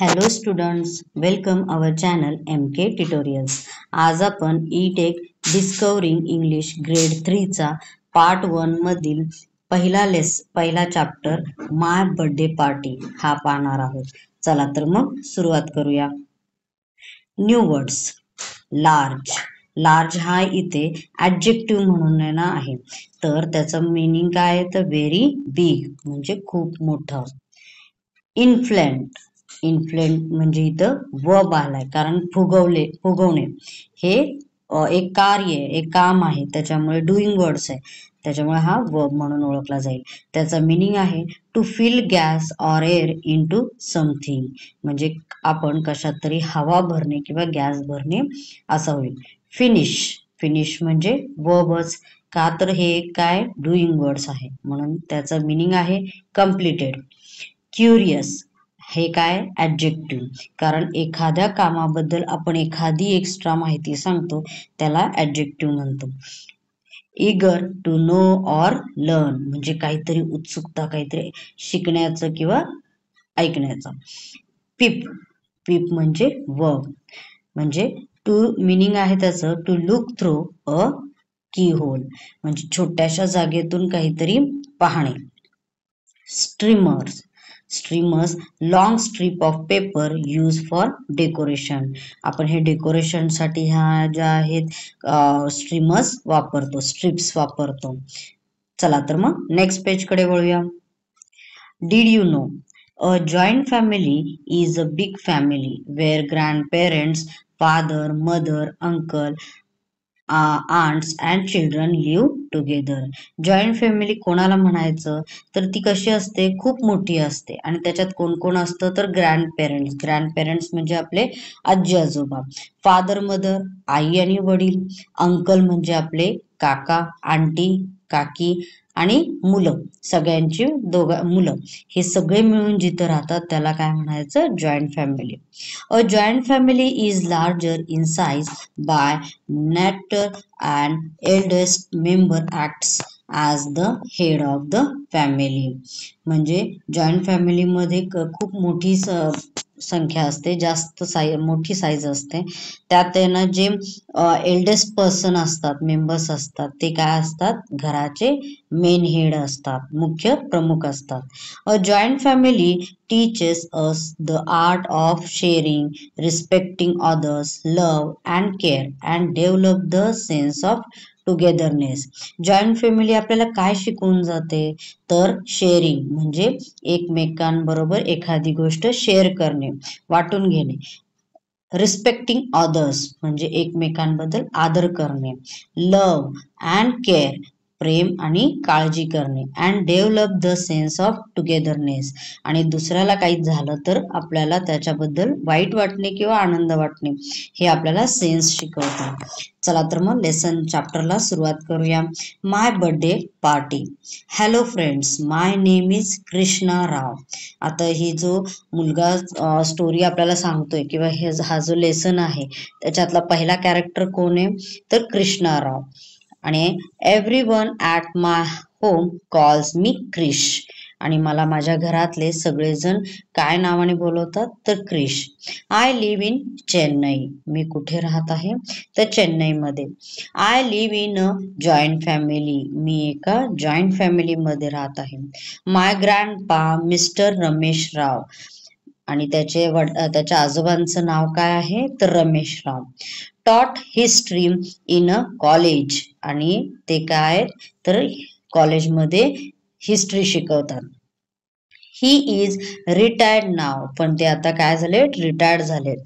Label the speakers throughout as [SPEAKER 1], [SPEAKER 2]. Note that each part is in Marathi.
[SPEAKER 1] Hello students, welcome our channel MK Tutorials. आज आपण E-Tech Discovering English Grade 3 चा पार्ट 1 मधील पहिला चॅप्टर माय बर्थडे पार्टी हा पाहणार आहोत. चला तर मग सुरुवात करूया. New words. लार्ज हा इथे ऍडजेक्टिव्ह म्हणून आहे. तर त्याचं मीनिंग काय आहे तर व्हेरी बिग म्हणजे खूप मोठं. इन्फ्लेंट म्हणजे इथं वर्ब आलाय कारण फुगवणे हे एक कार्य आहे, एक काम आहे, त्याच्यामुळे डुईंग वर्ड्स आहे, त्याच्यामुळे हा वर्ब म्हणून ओळखला जाईल. त्याचा मीनिंग आहे to fill gas or air into something म्हणजे आपण कशात तरी हवा भरणे किंवा गॅस भरणे असं होईल. फिनिश म्हणजे वर्बच का तर हे काय डुईंग वर्ड्स आहे म्हणून त्याचं मीनिंग आहे कम्प्लिटेड. क्युरियस हे काय ऍडजेक्टिव्ह कारण एखाद्या कामाबद्दल आपण एखादी एक्स्ट्रा माहिती सांगतो त्याला ऍडजेक्टिव्ह म्हणतो. Eager to know or learn म्हणजे काहीतरी उत्सुकता, काहीतरी शिकण्याचं किंवा ऐकण्याचं. पिप म्हणजे वर्ब म्हणजे टू मीनिंग आहे त्याचं टू लुक थ्रू अ की होल म्हणजे छोट्याशा जागेतून काहीतरी पाहणे. Streamers long strip of paper use for decoration आपण हे डेकोरेशन साठी ह्या ज्या आहेत स्ट्रीमर्स वापरतो, स्ट्रिप्स वापरतो. चला तर मग नेक्स्ट पेज कडे वळूया. Did you know a joint family is a big family where grandparents, father, mother, uncle, aunts and children live together. Joint family कोणाला म्हणायचं तर ती कशी असते खूप मोठी असते आणि त्याच्यात कोण कोण असतं तर ग्रँडपेरेंट्स म्हणजे आपले आजी आजोबा, फादर मदर आई आणि वडील, अंकल म्हणजे आपले काका आंटी काकी आणि मुलं सगळ्यांची मुलं हे सगळे मिळून जिथं राहतात त्याला काय म्हणायचं joint family. A joint family is larger in size by nature and eldest member acts as the head of the family म्हणजे जॉईंट फॅमिली मध्ये खूप मोठी संख्या असते, जास्त मोठी साईज असते. त्यात त्यांना जे एल्डेस्ट पर्सन असतात, मेंबर्स असतात ते काय असतात घराचे मेन हेड असतात, मुख्य प्रमुख असतात. A joint family teaches us the art of sharing, respecting others, love and care and develop the sense of togetherness. Joint family आपल्याला काय शिकवून जाते तर शेअरिंग म्हणजे एकमेकांबरोबर एखादी गोष्ट शेअर करणे, वाटून घेणे. रिस्पेक्टिंग अदर्स म्हणजे एकमेकांबद्दल आदर करणे. लव अँड केअर प्रेम आणि काळजी करणे. And develop the sense of togetherness आणि दुसऱ्याला काही झालं तर आपल्याला त्याच्याबद्दल वाईट वाटणे किंवा आनंद वाटणे हे आपल्याला सेन्स शिकवतात. चला तर मग लेसन चॅप्टरला सुरुवात करूया. My birthday party. Hello friends, my name is Krishna Rao. आता ही जो मुलगा स्टोरी आपल्याला सांगतोय किंवा हा जो लेसन आहे त्याच्यातला पहिला कॅरेक्टर कोण आहे तर कृष्णा राव. आणि everyone at my home calls me Krish आणि मला माझ्या घरातले सगळेजण काय नावाने बोलवतात तर Krish. I live in Chennai. मी कुठे राहत आहे तर चेन्नईमध्ये. I live in a joint family. मी एका जॉईंट फॅमिलीमध्ये राहत आहे. My grandpa mister Ramesh Rao आणि त्याच्या आजोबांचं नाव काय आहे तर रमेश राव. टॉट हिस्ट्री इन अ कॉलेज आणि ते काय तर कॉलेजमध्ये हिस्ट्री शिकवतात. ही इज रिटायर्ड नाव पण ते आता काय झाले रिटायर्ड झालेत.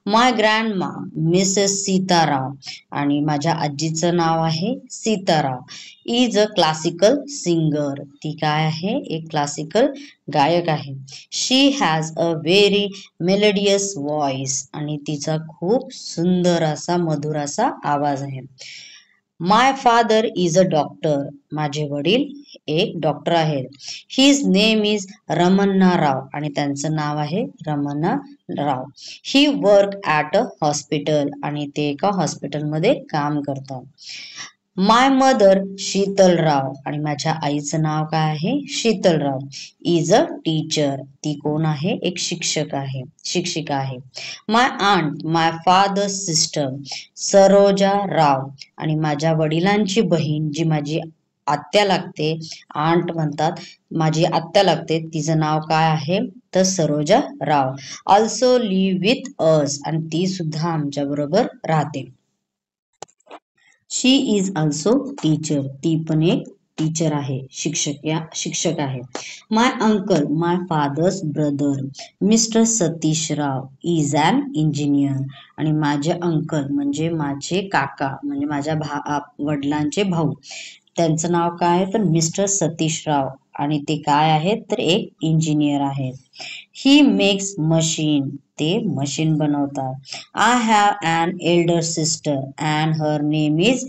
[SPEAKER 1] माय ग्रँडमा मिसेस सीताराव आणि माझ्या आजीचं नाव आहे Sitarao. Is a classical singer. ती काय आहे एक क्लासिकल गायक आहे. She has a very melodious voice आणि तिचा खूप सुंदर असा मधुर असा आवाज आहे. My father is a doctor. माझे वडील एक डॉक्टर आहेत. His name is Ramanna Rao आणि त्यांचं नाव आहे Ramanna Rao. He work at a hospital आणि ते एका हॉस्पिटलमध्ये काम करतात. माय मदर शीतलराव आणि माझ्या आईचं नाव काय आहे शीतलराव इज अ टीचर. ती कोण आहे एक शिक्षिका आहे. माय आंट माय फादर सिस्टर सरोजा राव आणि माझ्या वडिलांची बहीण जी माझी आत्या लागते आंट म्हणतात माझी आत्या लागते तिचं नाव काय आहे तर Saroja Rao also live with us आणि ती सुद्धा आमच्या बरोबर राहते. She is also teacher. ती पण एक टीचर आहे शिक्षक आहे. My uncle my father's brother mister Satish Rao is an engineer आणि माझे अंकल म्हणजे माझे काका म्हणजे माझ्या वडिलांचे भाऊ त्यांचं नाव काय आहे तर मिस्टर सतीश राव आणि ते काय आहेत तर एक इंजिनियर आहेत. ही मेक्स मशीन ते मशीन बनवतात. I have an elder sister and her name is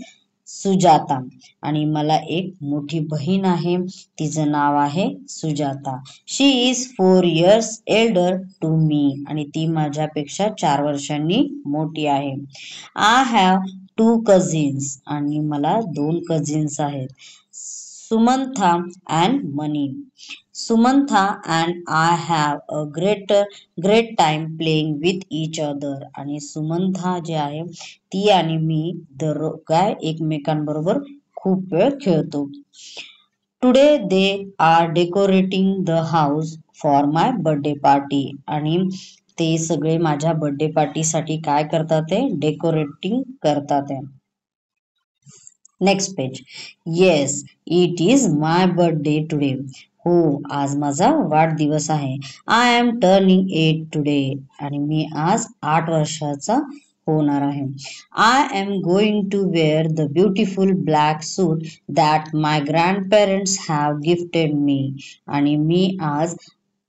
[SPEAKER 1] Sujata आणि मला एक मोठी बहीण आहे तिचं नाव आहे Sujata. She is 4 years elder to me आणि ती माझ्यापेक्षा 4 वर्षांनी मोठी आहे. आय हॅव 2 cousins आणि मला 2 cousins आहेत. Sumantha and Mani. Sumantha and I have a great time playing with each other आणि सुमंथा जे आहे ती आणि मी काय एकमेकांबरोबर खूप वेळ खेळतो. Today they are decorating the house for my birthday party आणि ते सगळे माझ्या बर्थडे पार्टी साठी काय करतात ते डेकोरेटिंग करतात. Next page. Yes it is my birthday today. हो आज माझा वाढदिवस आहे. आय एम टर्निंग 8 टुडे आणि मी आज 8 वर्षाचा होणार आहे. I am going to wear the beautiful black suit that my grandparents have gifted me आणि मी आज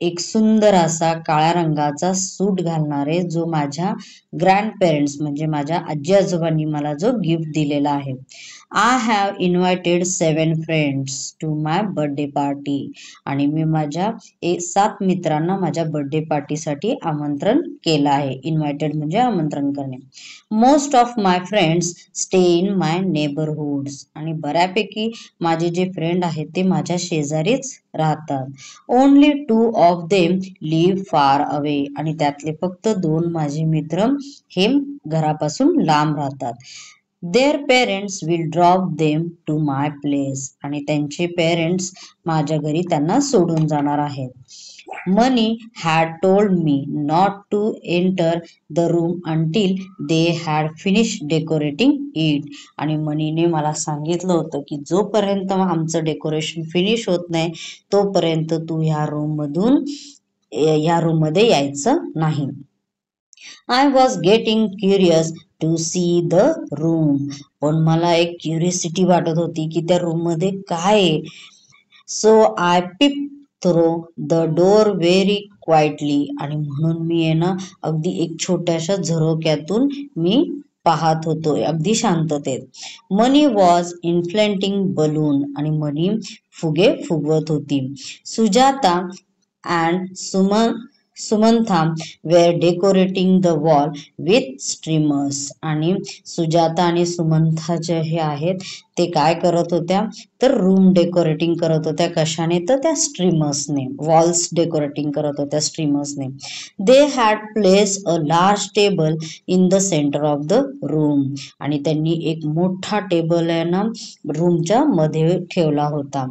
[SPEAKER 1] एक सुंदर असा काळ्या रंगाचा सूट घालणारे जो माझ्या ग्रँडपेरेंट्स म्हणजे माझ्या आजी आजोबांनी मला जो गिफ्ट दिलेला आहे. I have invited 7 friends to my birthday party आणि मी माझ्या 7 मित्रांना माझ्या बर्थडे पार्टीसाठी आमंत्रण केलं आहे. इन्व्हायटेड म्हणजे आमंत्रण करणे. Most of my friends stay in my neighbourhoods आणि बऱ्यापैकी माझे जे फ्रेंड आहेत ते माझ्या शेजारीच राहतात. Only 2 of them live far away आणि त्यातले फक्त 2 माझे मित्र हे घरापासून लांब राहतात. Their parents will drop them to my place आणि त्यांचे पेरेंट्स माझ्या घरी त्यांना सोडून जाणार आहेत. Mani had told me not to enter the room until they had finish decorating it आणि मनीने मला सांगितलं होतं की जोपर्यंत आमचं डेकोरेशन फिनिश होत नाही तोपर्यंत तू ह्या रूम मध्ये यायचं नाही. I was getting curious to see the room पण मला एक क्युरियोसिटी वाटत होती की त्या रूम मध्ये काय आहे. So I peep through the door very quietly आणि म्हणून मी आहे ना अगदी एक छोट्याशा झरोक्यातून मी पाहत होतो अगदी शांततेत. मनी वॉज इन्फ्लेंटिंग बलून आणि मनी फुगे फुगवत होती. Sujata and Sumantha were decorating the wall with streamers आणि सुजाता आणि सुमंथा हे आहेत ते काय करत होत्या तर रूम डेकोरेटिंग करत होत्या. कशाने तर त्या स्ट्रीमर्सने वॉल्स डेकोरेटिंग करत होत्या स्ट्रीमर्सने. They had place a large table in the centre of the room आणि त्यांनी एक मोठा टेबल आहे ना रूमच्या मध्ये ठेवला होता.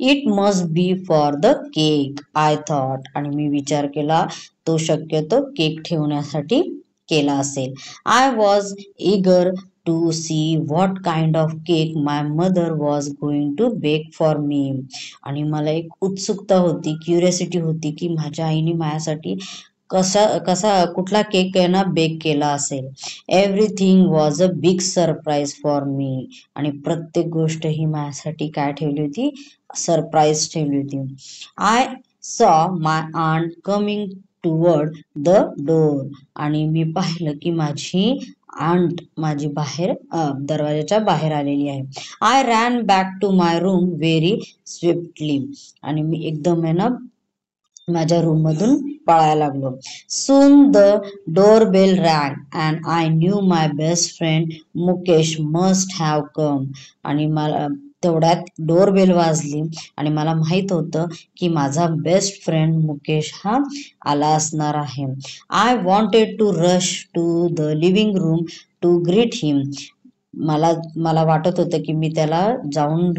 [SPEAKER 1] It must be for the cake I thought आणि मी विचार केला तो शक्यतो केक ठेवण्यासाठी केला असेल. I was eager to see what kind of cake my mother was going to bake for me आणि मला एक उत्सुकता होती क्युरियोसिटी होती की माझ्या आईने माझ्यासाठी कुठला केक आहे ना बेक केला असेल. Everything was a big surprise for me आणि प्रत्येक गोष्ट ही माझ्यासाठी काय ठेवली होती सरप्राईज ठेवली होती. I saw my aunt coming toward the door आणि मी पाहिलं की माझी बाहेर दरवाजाच्या बाहेर आलेली आहे. I ran back to my room very swiftly आणि मी एकदम आहे ना माझ्या रूममधून पळायला लागलो. Soon the door bell rang and I knew my best friend Mukesh must have come. आणि मला तेवढ्यात डोर बेल वाजली आणि मला माहित होतं की माझा बेस्ट फ्रेंड मुकेश हा आला असणार आहे. I wanted to rush to the living room to greet him. मला मला वाटत होतं की मी त्याला जाऊन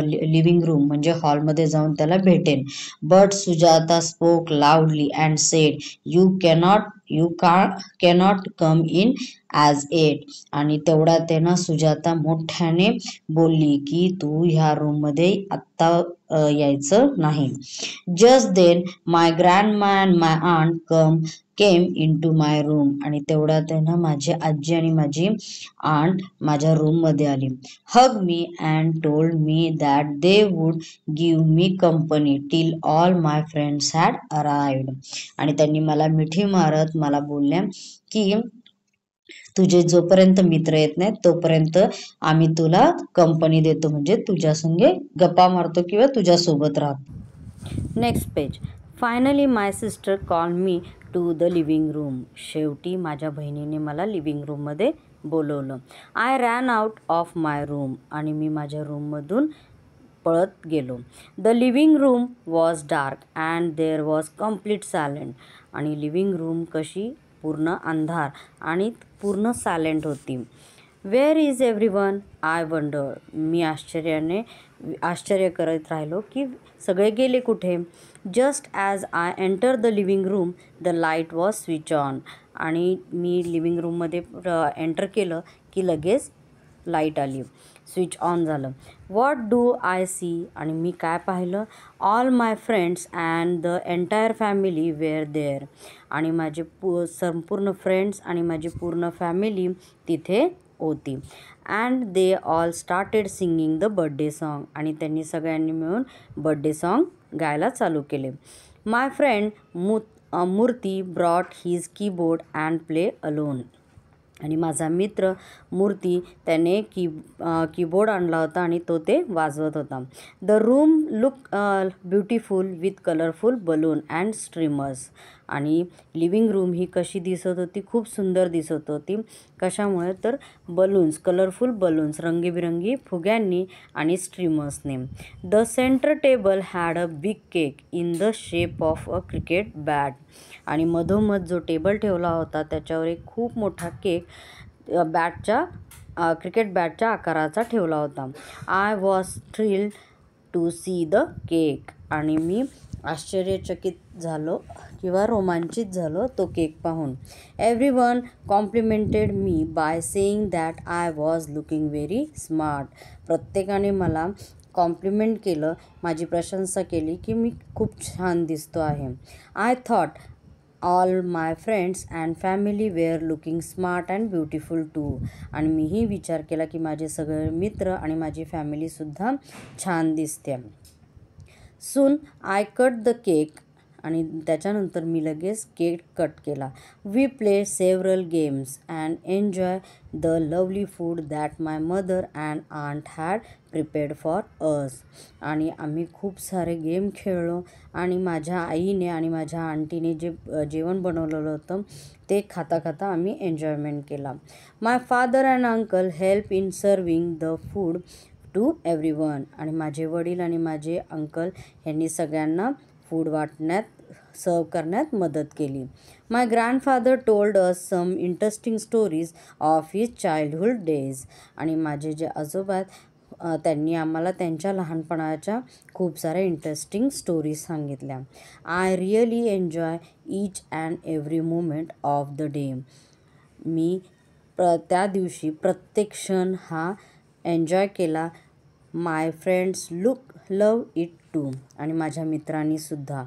[SPEAKER 1] लिव्हिंग रूम म्हणजे हॉलमध्ये जाऊन त्याला भेटेन. But Sujata spoke loudly and said you cannot come in as yet. आणि तेवढ्यात त्यानं सुजाता मोठ्याने बोलली की तू ह्या रूममध्ये आत्ता यायचं नाही. Just then my grandma and my aunt came into my room. आणि तेवढ्यात त्यानं माझी आजी आणि माझी आंट माझ्या रूममध्ये आली. Hug me and told me that they would give me company till all my friends had arrived. आणि त्यांनी मला मिठी मारत मला बोलल्या की तुझे जोपर्यंत मित्र येत नाहीत तोपर्यंत आम्ही तुला कंपनी देतो, म्हणजे तुझ्या संगे गप्पा मारतो किंवा तुझ्या सोबत राहतो. Next page. Finally my sister call me to the living room. शेवटी माझ्या बहिणीने मला लिव्हिंग रूममध्ये बोलवलं. I ran out of my room. आणि मी माझ्या रूममधून पळत गेलो. The living room was dark and there was complete silent. आणि लिव्हिंग रूम कशी पूर्ण अंधार आणि पूर्ण सायलेंट होती. Where is everyone I wonder. मी आश्चर्य करत राहिलो की सगळे गेले कुठे. Just as I enter the living room the light was switch on. आणि मी लिव्हिंग रूममध्ये एंटर केलं की लगेच लाईट आली, स्विच ऑन झालं. What do I see. आणि मी काय पाहिलं. All my friends and the entire family were there. आणि माझे संपूर्ण फ्रेंड्स आणि माझी पूर्ण फॅमिली तिथे होती. And they all started singing the birthday song. आणि त्यांनी सगळ्यांनी मिळून बर्थडे सॉन्ग गायला चालू केले. माय फ्रेंड मूर्ती brought his keyboard and play alone. आणि माझा मित्र मूर्ती त्याने कीबोर्ड आणला होता आणि तो ते वाजवत होता. The room look beautiful with colourful balloon and streamers. आणि लिव्हिंग रूम ही कशी दिसत होती, खूप सुंदर दिसत होती. कशामुळे तर बलून्स, कलरफुल बलून्स, रंगीबिरंगी फुग्यांनी आणि स्ट्रीमर्सने. The centre table had a big cake in the shape of a cricket bat. आणि मधोमध जो टेबल ठेवला होता त्याच्यावर एक खूप मोठा केक क्रिकेट बॅटच्या आकाराचा ठेवला होता. I was thrilled to see the cake. आणि मी आश्चर्यचकित झालो किंवा रोमांचित झालो तो केक पाहून. Everyone complimented me by saying that I was looking very smart. प्रत्येकाने मला कॉम्प्लिमेंट केलं, माझी प्रशंसा केली की मी खूप छान दिसतो आहे. I thought all my friends and family were looking smart and beautiful too. आणि मीही विचार केला की माझे सगळे मित्र आणि माझी फॅमिलीसुद्धा छान दिसते. Soon I cut the cake. आणि त्याच्यानंतर मी लगेच केक कट केला. We play several games and enjoy the lovely food that my mother and aunt had prepared for us. आणि आम्ही खूप सारे गेम खेळलो आणि माझ्या आईने आणि माझ्या आंटीने जे जेवण बनवलेलं होतं ते खाता खाता आम्ही एन्जॉयमेंट केला. My father and uncle help in serving the food to everyone. आणि माझे वडील आणि माझे अंकल यांनी सगळ्यांना फूड सर्व करण्यात मदत केली. My grandfather told us some interesting stories of his childhood days. आणि माझे जे आजोबा आहेत त्यांनी आम्हाला त्यांच्या लहानपणाच्या खूप साऱ्या इंटरेस्टिंग स्टोरीज सांगितल्या. I really enjoy each and every moment of the day. मी त्या दिवशी प्रत्येक क्षण हा एन्जॉय केला. My friends love it too. आणि माझ्या मित्रांनीसुद्धा.